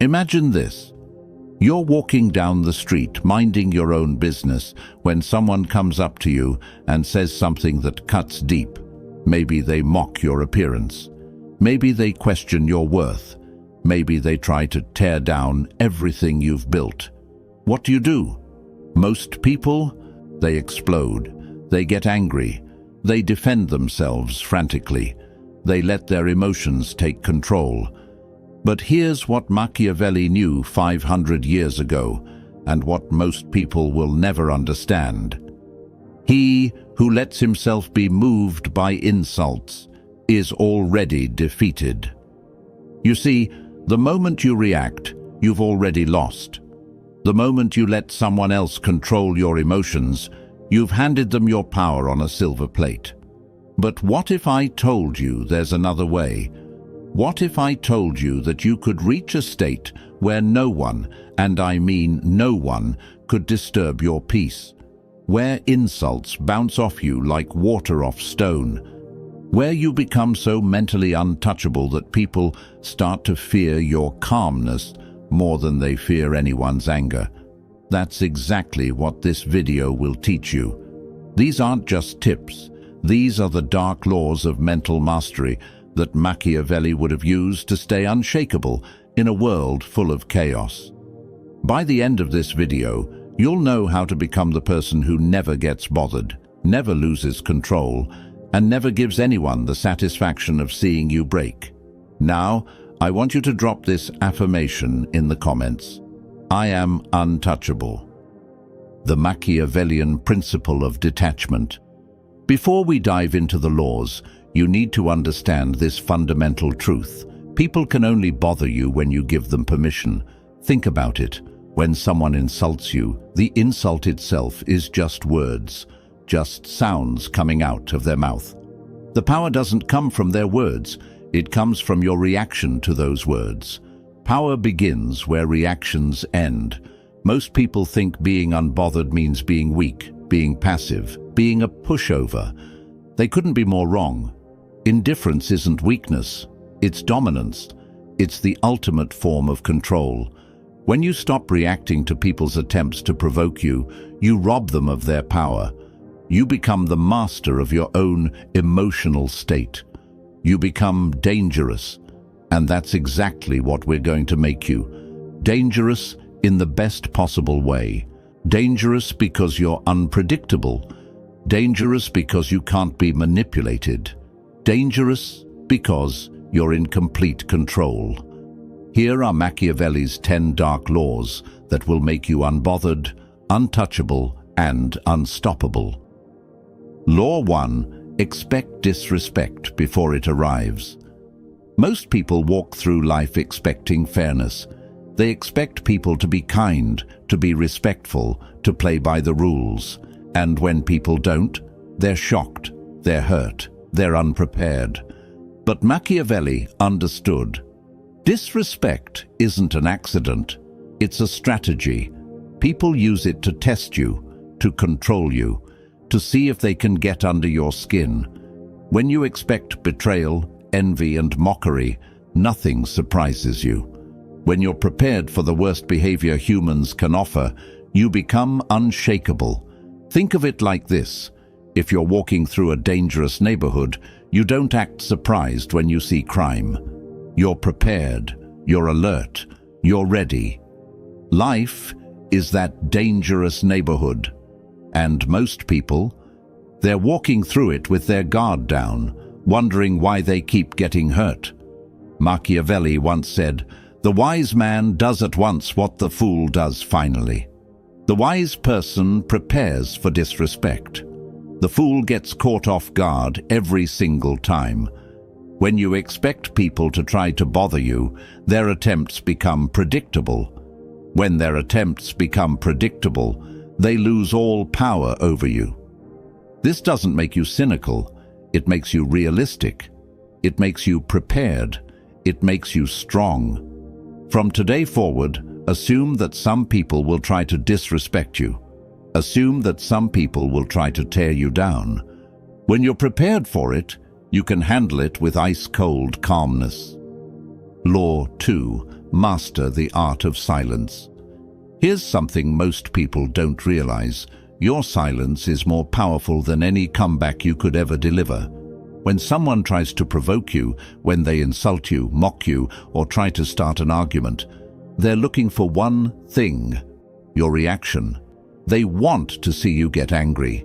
Imagine this. You're walking down the street, minding your own business, when someone comes up to you and says something that cuts deep. Maybe they mock your appearance. Maybe they question your worth. Maybe they try to tear down everything you've built. What do? Most people, they explode. They get angry. They defend themselves frantically. They let their emotions take control. But here's what Machiavelli knew 500 years ago, and what most people will never understand. He who lets himself be moved by insults is already defeated. You see, the moment you react, you've already lost. The moment you let someone else control your emotions, you've handed them your power on a silver plate. But what if I told you there's another way? What if I told you that you could reach a state where no one, and I mean no one, could disturb your peace? Where insults bounce off you like water off stone? Where you become so mentally untouchable that people start to fear your calmness more than they fear anyone's anger? That's exactly what this video will teach you. These aren't just tips. These are the dark laws of mental mastery that Machiavelli would have used to stay unshakable in a world full of chaos. By the end of this video, you'll know how to become the person who never gets bothered, never loses control, and never gives anyone the satisfaction of seeing you break. Now, I want you to drop this affirmation in the comments. I am untouchable. The Machiavellian principle of detachment. Before we dive into the laws, you need to understand this fundamental truth. People can only bother you when you give them permission. Think about it. When someone insults you, the insult itself is just words, just sounds coming out of their mouth. The power doesn't come from their words, it comes from your reaction to those words. Power begins where reactions end. Most people think being unbothered means being weak, being passive, being a pushover. They couldn't be more wrong. Indifference isn't weakness, it's dominance. It's the ultimate form of control. When you stop reacting to people's attempts to provoke you, you rob them of their power. You become the master of your own emotional state. You become dangerous, and that's exactly what we're going to make you. Dangerous in the best possible way. Dangerous because you're unpredictable. Dangerous because you can't be manipulated. Dangerous because you're in complete control. Here are Machiavelli's 10 dark laws that will make you unbothered, untouchable, and unstoppable. Law 1. Expect disrespect before it arrives. Most people walk through life expecting fairness. They expect people to be kind, to be respectful, to play by the rules. And when people don't, they're shocked, they're hurt, they're unprepared. But Machiavelli understood. Disrespect isn't an accident, it's a strategy. People use it to test you, to control you, to see if they can get under your skin. When you expect betrayal, envy, and mockery, nothing surprises you. When you're prepared for the worst behavior humans can offer, you become unshakable. Think of it like this. If you're walking through a dangerous neighborhood, you don't act surprised when you see crime. You're prepared, you're alert, you're ready. Life is that dangerous neighborhood. And most people, they're walking through it with their guard down, wondering why they keep getting hurt. Machiavelli once said, "The wise man does at once what the fool does finally." The wise person prepares for disrespect. The fool gets caught off guard every single time. When you expect people to try to bother you, their attempts become predictable. When their attempts become predictable, they lose all power over you. This doesn't make you cynical. It makes you realistic. It makes you prepared. It makes you strong. From today forward, assume that some people will try to disrespect you. Assume that some people will try to tear you down. When you're prepared for it, you can handle it with ice-cold calmness. Law 2. Master the art of silence. Here's something most people don't realize. Your silence is more powerful than any comeback you could ever deliver. When someone tries to provoke you, when they insult you, mock you, or try to start an argument, they're looking for one thing: your reaction. They want to see you get angry.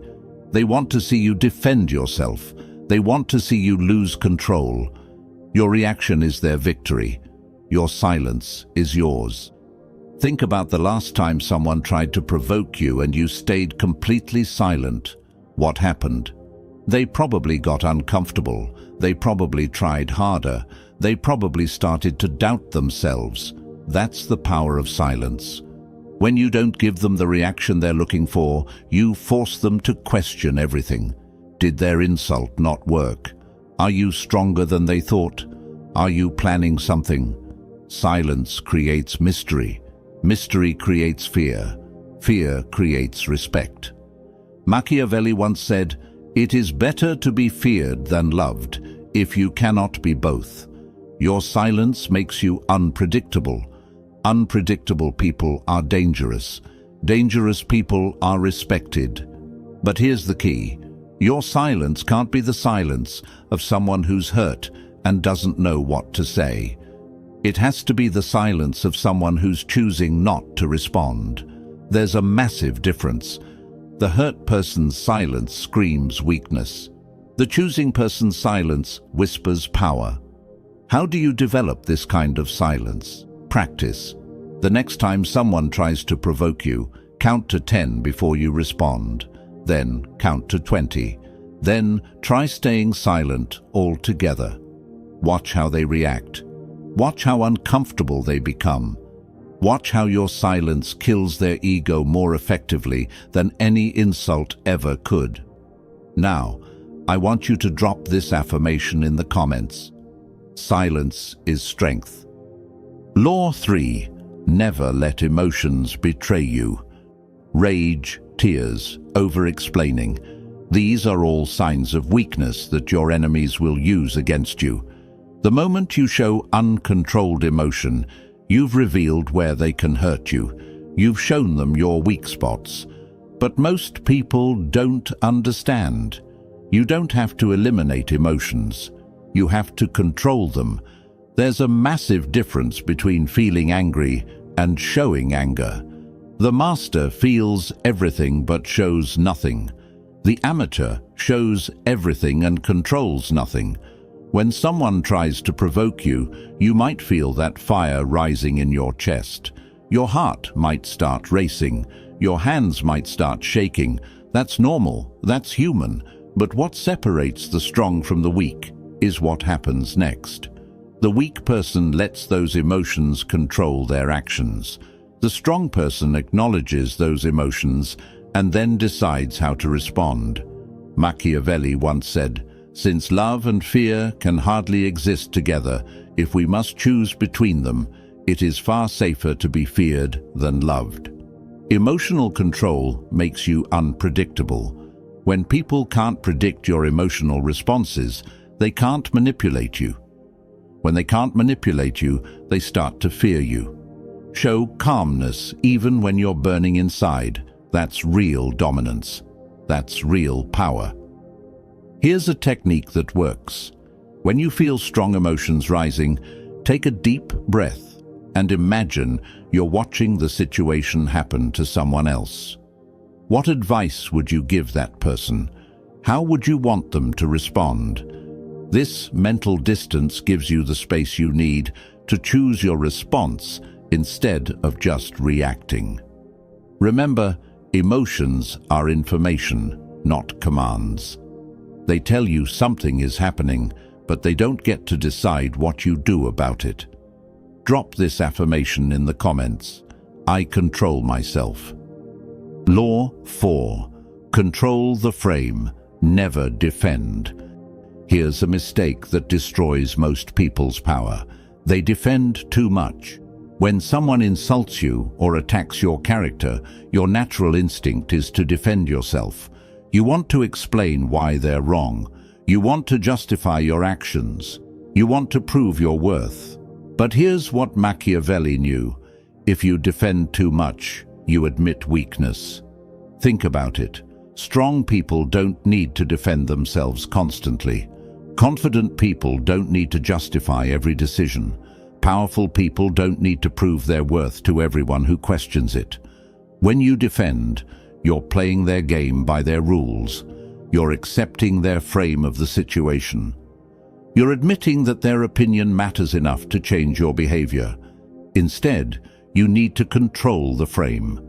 They want to see you defend yourself. They want to see you lose control. Your reaction is their victory. Your silence is yours. Think about the last time someone tried to provoke you and you stayed completely silent. What happened? They probably got uncomfortable. They probably tried harder. They probably started to doubt themselves. That's the power of silence. When you don't give them the reaction they're looking for, you force them to question everything. Did their insult not work? Are you stronger than they thought? Are you planning something? Silence creates mystery. Mystery creates fear. Fear creates respect. Machiavelli once said, "It is better to be feared than loved, if you cannot be both." Your silence makes you unpredictable. Unpredictable people are dangerous. Dangerous people are respected. But here's the key. Your silence can't be the silence of someone who's hurt and doesn't know what to say. It has to be the silence of someone who's choosing not to respond. There's a massive difference. The hurt person's silence screams weakness. The choosing person's silence whispers power. How do you develop this kind of silence? Practice. The next time someone tries to provoke you, count to 10 before you respond. Then count to 20. Then try staying silent altogether. Watch how they react. Watch how uncomfortable they become. Watch how your silence kills their ego more effectively than any insult ever could. Now, I want you to drop this affirmation in the comments. Silence is strength. Law 3. Never let emotions betray you. Rage, tears, over-explaining. These are all signs of weakness that your enemies will use against you. The moment you show uncontrolled emotion, you've revealed where they can hurt you. You've shown them your weak spots. But most people don't understand. You don't have to eliminate emotions. You have to control them. There's a massive difference between feeling angry and showing anger. The master feels everything but shows nothing. The amateur shows everything and controls nothing. When someone tries to provoke you, you might feel that fire rising in your chest. Your heart might start racing. Your hands might start shaking. That's normal. That's human. But what separates the strong from the weak is what happens next. The weak person lets those emotions control their actions. The strong person acknowledges those emotions and then decides how to respond. Machiavelli once said, "Since love and fear can hardly exist together, if we must choose between them, it is far safer to be feared than loved." Emotional control makes you unpredictable. When people can't predict your emotional responses, they can't manipulate you. When they can't manipulate you, they start to fear you. Show calmness even when you're burning inside. That's real dominance. That's real power. Here's a technique that works. When you feel strong emotions rising, take a deep breath and imagine you're watching the situation happen to someone else. What advice would you give that person? How would you want them to respond? This mental distance gives you the space you need to choose your response instead of just reacting. Remember, emotions are information, not commands. They tell you something is happening, but they don't get to decide what you do about it. Drop this affirmation in the comments. I control myself. Law 4. Control the frame, never defend. Here's a mistake that destroys most people's power. They defend too much. When someone insults you or attacks your character, your natural instinct is to defend yourself. You want to explain why they're wrong. You want to justify your actions. You want to prove your worth. But here's what Machiavelli knew. If you defend too much, you admit weakness. Think about it. Strong people don't need to defend themselves constantly. Confident people don't need to justify every decision. Powerful people don't need to prove their worth to everyone who questions it. When you defend, you're playing their game by their rules. You're accepting their frame of the situation. You're admitting that their opinion matters enough to change your behavior. Instead, you need to control the frame.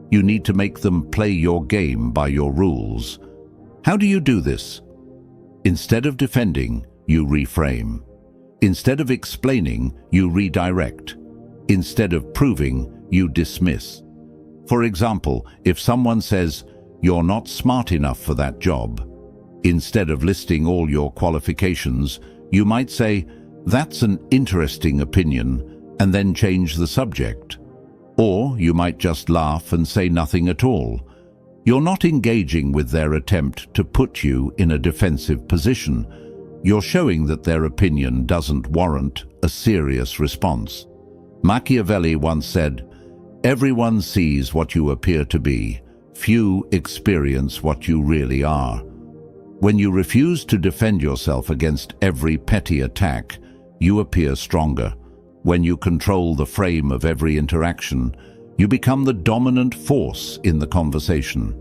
You need to make them play your game by your rules. How do you do this? Instead of defending, you reframe. Instead of explaining, you redirect. Instead of proving, you dismiss. For example, if someone says, "You're not smart enough for that job," instead of listing all your qualifications, you might say, "That's an interesting opinion," and then change the subject. Or you might just laugh and say nothing at all. You're not engaging with their attempt to put you in a defensive position. You're showing that their opinion doesn't warrant a serious response. Machiavelli once said, "Everyone sees what you appear to be. Few experience what you really are." When you refuse to defend yourself against every petty attack, you appear stronger. When you control the frame of every interaction, you become the dominant force in the conversation.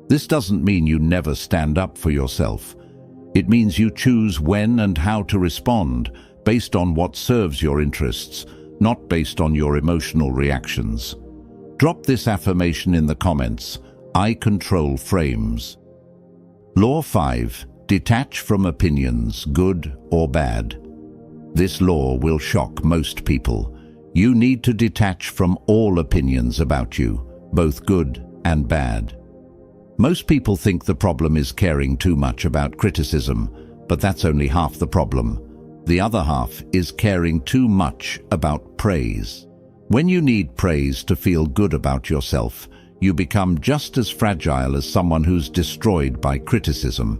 This doesn't mean you never stand up for yourself. It means you choose when and how to respond based on what serves your interests, not based on your emotional reactions. Drop this affirmation in the comments. I control frames. Law 5. Detach from opinions, good or bad. This law will shock most people. You need to detach from all opinions about you, both good and bad. Most people think the problem is caring too much about criticism, but that's only half the problem. The other half is caring too much about praise. When you need praise to feel good about yourself, you become just as fragile as someone who's destroyed by criticism.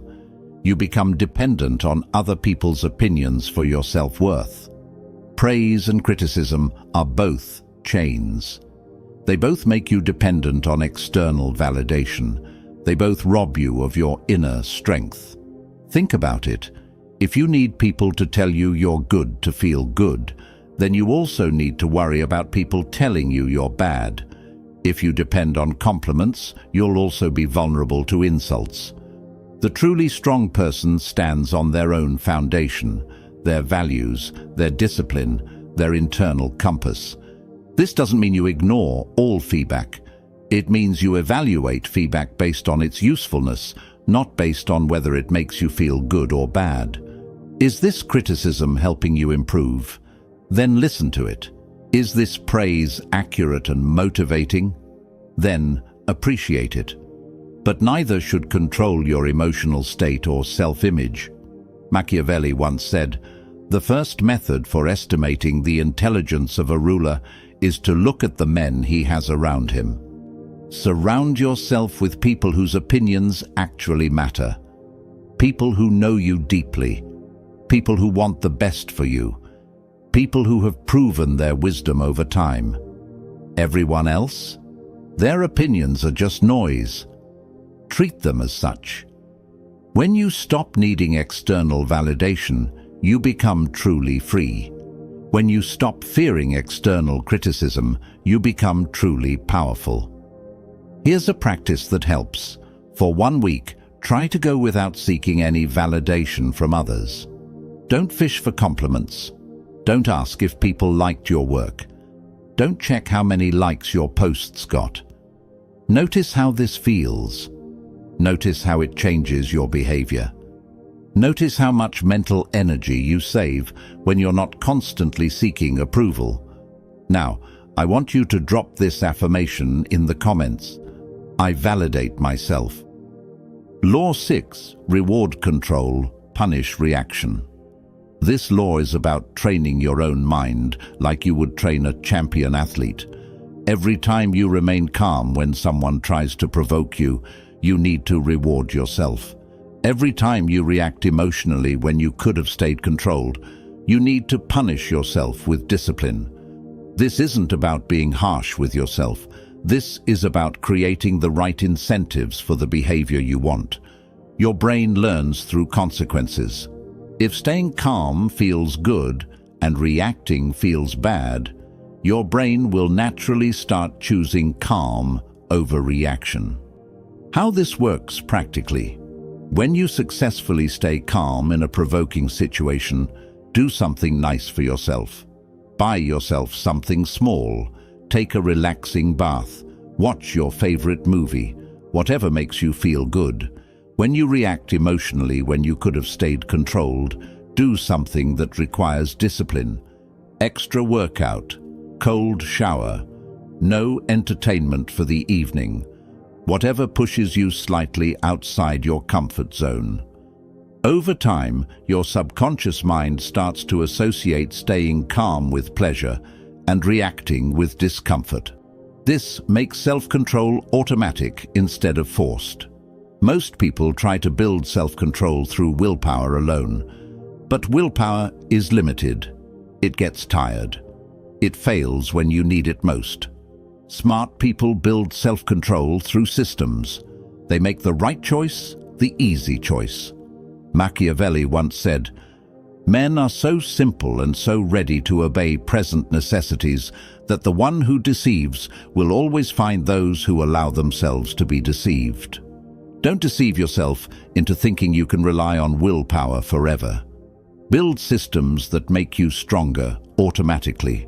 You become dependent on other people's opinions for your self-worth. Praise and criticism are both chains. They both make you dependent on external validation. They both rob you of your inner strength. Think about it. If you need people to tell you you're good to feel good, then you also need to worry about people telling you you're bad. If you depend on compliments, you'll also be vulnerable to insults. The truly strong person stands on their own foundation, their values, their discipline, their internal compass. This doesn't mean you ignore all feedback. It means you evaluate feedback based on its usefulness, not based on whether it makes you feel good or bad. Is this criticism helping you improve? Then listen to it. Is this praise accurate and motivating? Then appreciate it. But neither should control your emotional state or self-image. Machiavelli once said, "The first method for estimating the intelligence of a ruler is to look at the men he has around him." Surround yourself with people whose opinions actually matter. People who know you deeply. People who want the best for you. People who have proven their wisdom over time. Everyone else? Their opinions are just noise. Treat them as such. When you stop needing external validation, you become truly free. When you stop fearing external criticism, you become truly powerful. Here's a practice that helps. For 1 week, try to go without seeking any validation from others. Don't fish for compliments. Don't ask if people liked your work. Don't check how many likes your posts got. Notice how this feels. Notice how it changes your behavior. Notice how much mental energy you save when you're not constantly seeking approval. Now, I want you to drop this affirmation in the comments. I validate myself. Law 6. Reward control, punish reaction. This law is about training your own mind like you would train a champion athlete. Every time you remain calm when someone tries to provoke you, you need to reward yourself. Every time you react emotionally when you could have stayed controlled, You need to punish yourself with discipline. This isn't about being harsh with yourself. This is about creating the right incentives for the behavior you want. Your brain learns through consequences. If staying calm feels good and reacting feels bad, your brain will naturally start choosing calm over reaction. How this works practically. When you successfully stay calm in a provoking situation, do something nice for yourself. Buy yourself something small. Take a relaxing bath. Watch your favorite movie. Whatever makes you feel good. When you react emotionally when you could have stayed controlled, do something that requires discipline. Extra workout. Cold shower. No entertainment for the evening. Whatever pushes you slightly outside your comfort zone. Over time, your subconscious mind starts to associate staying calm with pleasure and reacting with discomfort. This makes self-control automatic instead of forced. Most people try to build self-control through willpower alone, but willpower is limited. It gets tired. It fails when you need it most. Smart people build self-control through systems. They make the right choice, the easy choice. Machiavelli once said, "Men are so simple and so ready to obey present necessities that the one who deceives will always find those who allow themselves to be deceived." Don't deceive yourself into thinking you can rely on willpower forever. Build systems that make you stronger automatically.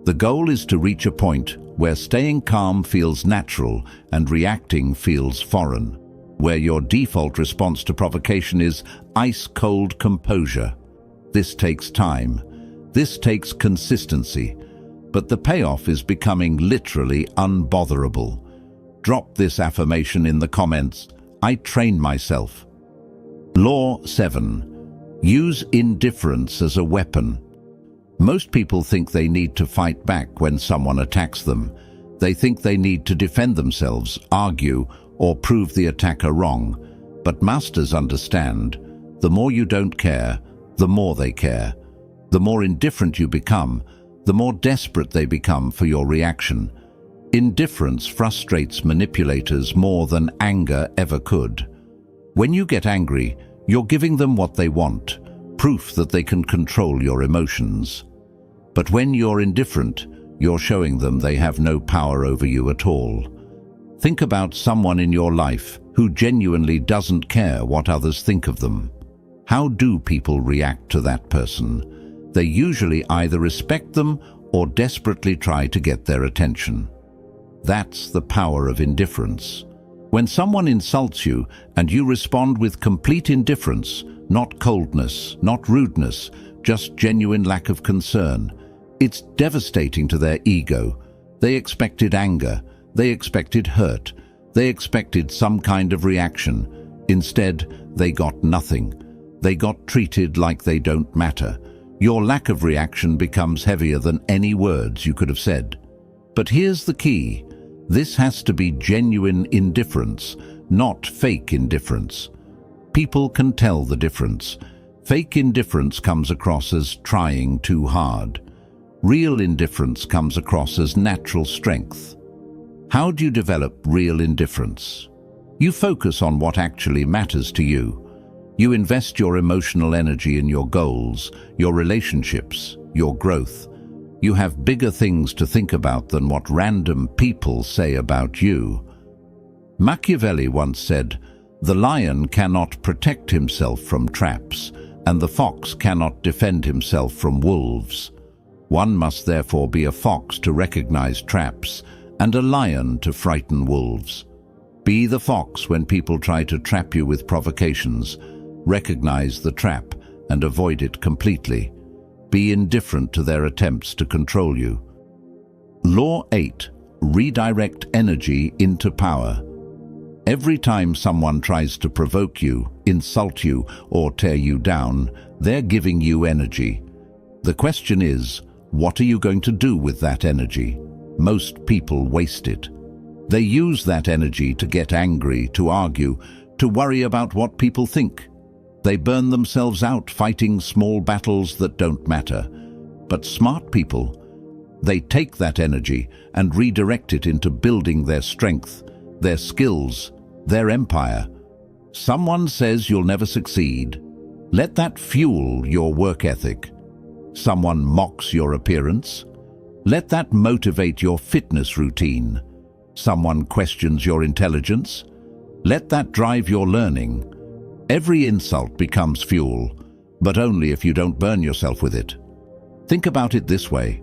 The goal is to reach a point where staying calm feels natural and reacting feels foreign, where your default response to provocation is ice-cold composure. This takes time. This takes consistency. But the payoff is becoming literally unbotherable. Drop this affirmation in the comments. I train myself. Law 7. Use indifference as a weapon. Most people think they need to fight back when someone attacks them. They think they need to defend themselves, argue, or prove the attacker wrong. But masters understand, the more you don't care, the more they care. The more indifferent you become, the more desperate they become for your reaction. Indifference frustrates manipulators more than anger ever could. When you get angry, you're giving them what they want, proof that they can control your emotions. But when you're indifferent, you're showing them they have no power over you at all. Think about someone in your life who genuinely doesn't care what others think of them. How do people react to that person? They usually either respect them or desperately try to get their attention. That's the power of indifference. When someone insults you and you respond with complete indifference, not coldness, not rudeness, just genuine lack of concern, it's devastating to their ego. They expected anger, they expected hurt, they expected some kind of reaction. Instead, they got nothing. They got treated like they don't matter. Your lack of reaction becomes heavier than any words you could have said. But here's the key. This has to be genuine indifference, not fake indifference. People can tell the difference. Fake indifference comes across as trying too hard. Real indifference comes across as natural strength. How do you develop real indifference? You focus on what actually matters to you. You invest your emotional energy in your goals, your relationships, your growth. You have bigger things to think about than what random people say about you. Machiavelli once said, "The lion cannot protect himself from traps, and the fox cannot defend himself from wolves. One must therefore be a fox to recognize traps, and a lion to frighten wolves. Be the fox when people try to trap you with provocations. Recognize the trap and avoid it completely. Be indifferent to their attempts to control you." Law 8. Redirect energy into power. Every time someone tries to provoke you, insult you, or tear you down, they're giving you energy. The question is, what are you going to do with that energy? Most people waste it. They use that energy to get angry, to argue, to worry about what people think. They burn themselves out fighting small battles that don't matter. But smart people, they take that energy and redirect it into building their strength, their skills, their empire. Someone says you'll never succeed. Let that fuel your work ethic. Someone mocks your appearance. Let that motivate your fitness routine. Someone questions your intelligence. Let that drive your learning. Every insult becomes fuel, but only if you don't burn yourself with it. Think about it this way.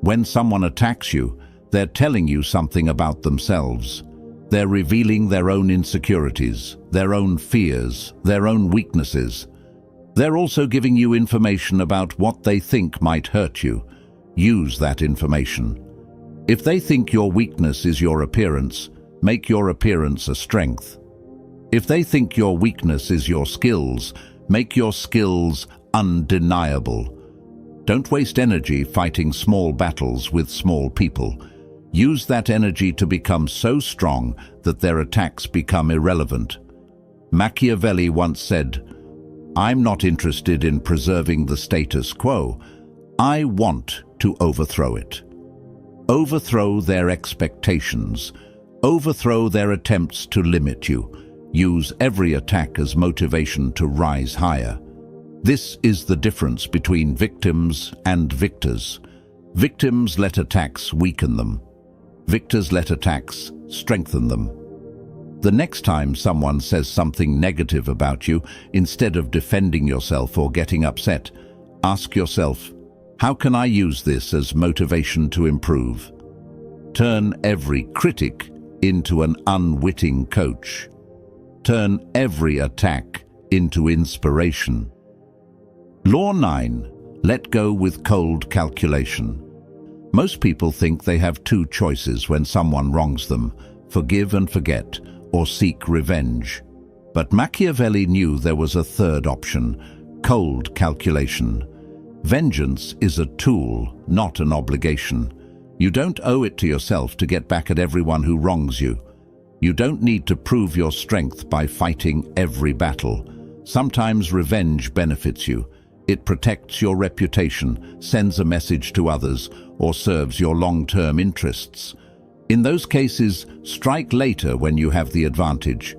When someone attacks you, they're telling you something about themselves. They're revealing their own insecurities, their own fears, their own weaknesses. They're also giving you information about what they think might hurt you. Use that information. If they think your weakness is your appearance, make your appearance a strength. If they think your weakness is your skills, make your skills undeniable. Don't waste energy fighting small battles with small people. Use that energy to become so strong that their attacks become irrelevant. Machiavelli once said, "I'm not interested in preserving the status quo. I want to overthrow it." Overthrow their expectations. Overthrow their attempts to limit you. Use every attack as motivation to rise higher. This is the difference between victims and victors. Victims let attacks weaken them. Victors let attacks strengthen them. The next time someone says something negative about you, instead of defending yourself or getting upset, ask yourself, how can I use this as motivation to improve? Turn every critic into an unwitting coach. Turn every attack into inspiration. Law 9. Let go with cold calculation. Most people think they have two choices when someone wrongs them: forgive and forget, or seek revenge. But Machiavelli knew there was a third option: cold calculation. Vengeance is a tool, not an obligation. You don't owe it to yourself to get back at everyone who wrongs you. You don't need to prove your strength by fighting every battle. Sometimes revenge benefits you. It protects your reputation, sends a message to others, or serves your long-term interests. In those cases, strike later when you have the advantage.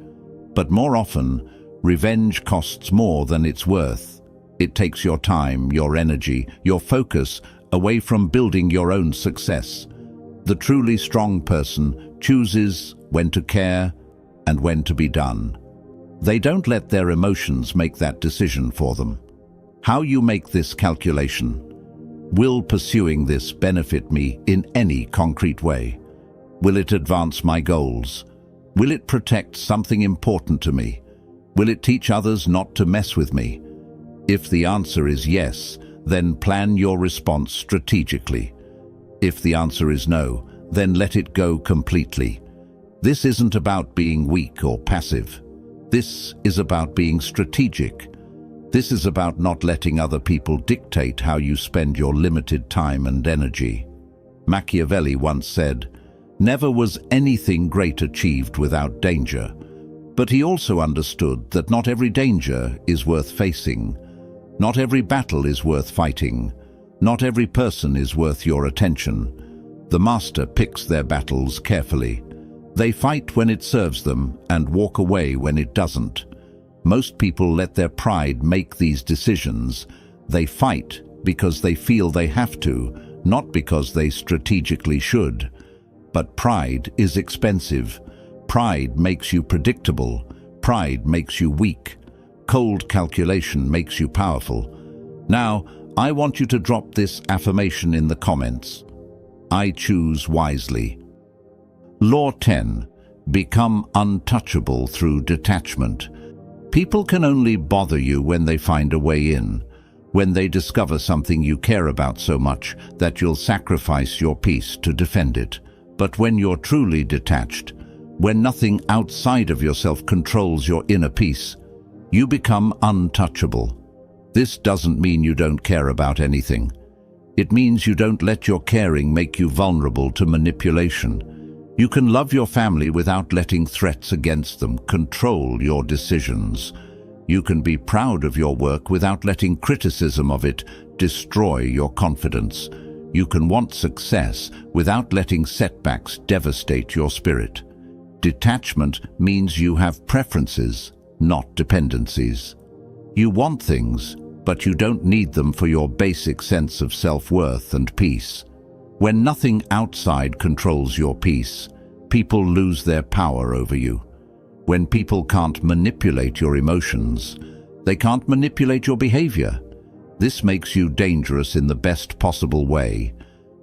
But more often, revenge costs more than it's worth. It takes your time, your energy, your focus away from building your own success. The truly strong person chooses when to care and when to be done. They don't let their emotions make that decision for them. How you make this calculation? Will pursuing this benefit me in any concrete way? Will it advance my goals? Will it protect something important to me? Will it teach others not to mess with me? If the answer is yes, then plan your response strategically. If the answer is no, then let it go completely. This isn't about being weak or passive. This is about being strategic. This is about not letting other people dictate how you spend your limited time and energy. Machiavelli once said, "Never was anything great achieved without danger." But he also understood that not every danger is worth facing. Not every battle is worth fighting. Not every person is worth your attention. The master picks their battles carefully. They fight when it serves them and walk away when it doesn't. Most people let their pride make these decisions. They fight because they feel they have to, not because they strategically should. But pride is expensive. Pride makes you predictable. Pride makes you weak. Cold calculation makes you powerful. Now, I want you to drop this affirmation in the comments. I choose wisely. Law 10. Become untouchable through detachment. People can only bother you when they find a way in, when they discover something you care about so much that you'll sacrifice your peace to defend it. But when you're truly detached, when nothing outside of yourself controls your inner peace, you become untouchable. This doesn't mean you don't care about anything. It means you don't let your caring make you vulnerable to manipulation. You can love your family without letting threats against them control your decisions. You can be proud of your work without letting criticism of it destroy your confidence. You can want success without letting setbacks devastate your spirit. Detachment means you have preferences, not dependencies. You want things, but you don't need them for your basic sense of self-worth and peace. When nothing outside controls your peace, people lose their power over you. When people can't manipulate your emotions, they can't manipulate your behavior. This makes you dangerous in the best possible way.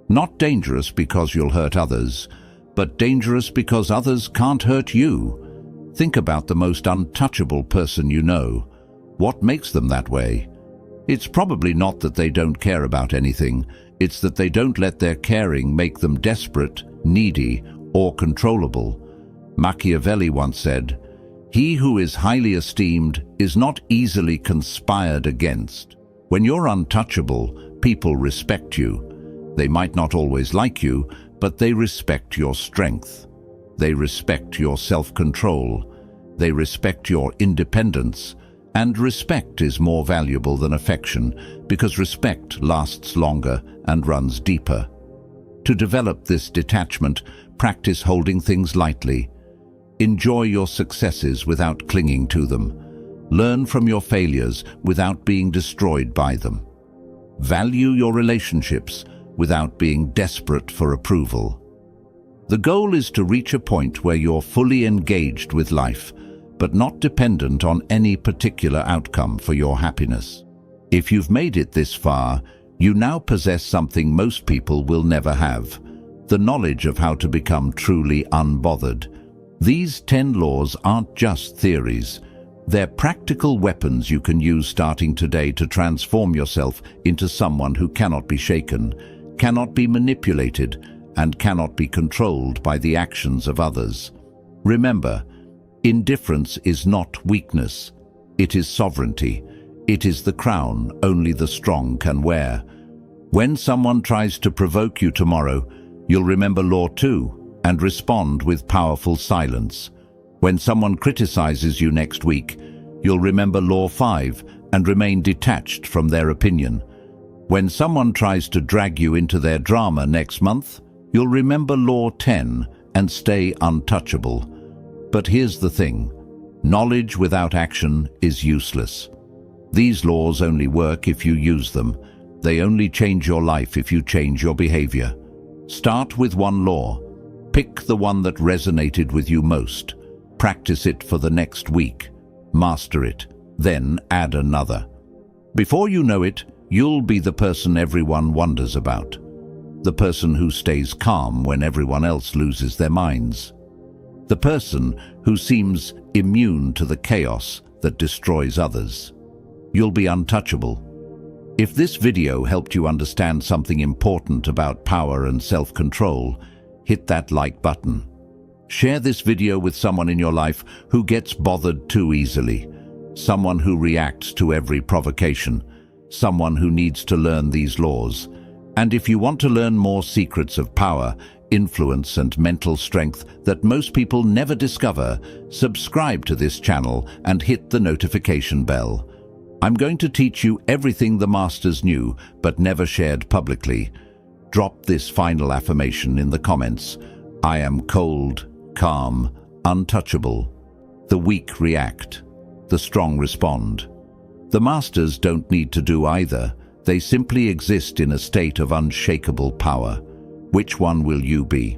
Not dangerous because you'll hurt others, but dangerous because others can't hurt you. Think about the most untouchable person you know. What makes them that way? It's probably not that they don't care about anything. It's that they don't let their caring make them desperate, needy, or controllable. Machiavelli once said, "He who is highly esteemed is not easily conspired against." When you're untouchable, people respect you. They might not always like you, but they respect your strength. They respect your self-control. They respect your independence. And respect is more valuable than affection, because respect lasts longer and runs deeper. To develop this detachment, practice holding things lightly. Enjoy your successes without clinging to them. Learn from your failures without being destroyed by them. Value your relationships without being desperate for approval. The goal is to reach a point where you're fully engaged with life, but not dependent on any particular outcome for your happiness. If you've made it this far, you now possess something most people will never have: the knowledge of how to become truly unbothered. These 10 laws aren't just theories. They're practical weapons you can use starting today to transform yourself into someone who cannot be shaken, cannot be manipulated, and cannot be controlled by the actions of others. Remember, indifference is not weakness. It is sovereignty. It is the crown only the strong can wear. When someone tries to provoke you tomorrow, you'll remember Law 2 and respond with powerful silence. When someone criticizes you next week, you'll remember Law 5 and remain detached from their opinion. When someone tries to drag you into their drama next month, you'll remember Law 10 and stay untouchable. But here's the thing: knowledge without action is useless. These laws only work if you use them. They only change your life if you change your behavior. Start with one law. Pick the one that resonated with you most. Practice it for the next week. Master it. Then add another. Before you know it, you'll be the person everyone wonders about. The person who stays calm when everyone else loses their minds. The person who seems immune to the chaos that destroys others. You'll be untouchable. If this video helped you understand something important about power and self-control, hit that like button. Share this video with someone in your life who gets bothered too easily, someone who reacts to every provocation, someone who needs to learn these laws. And if you want to learn more secrets of power, influence, and mental strength that most people never discover, subscribe to this channel and hit the notification bell. I'm going to teach you everything the masters knew but never shared publicly. Drop this final affirmation in the comments. I am cold, calm, untouchable. The weak react. The strong respond. The masters don't need to do either. They simply exist in a state of unshakable power. Which one will you be?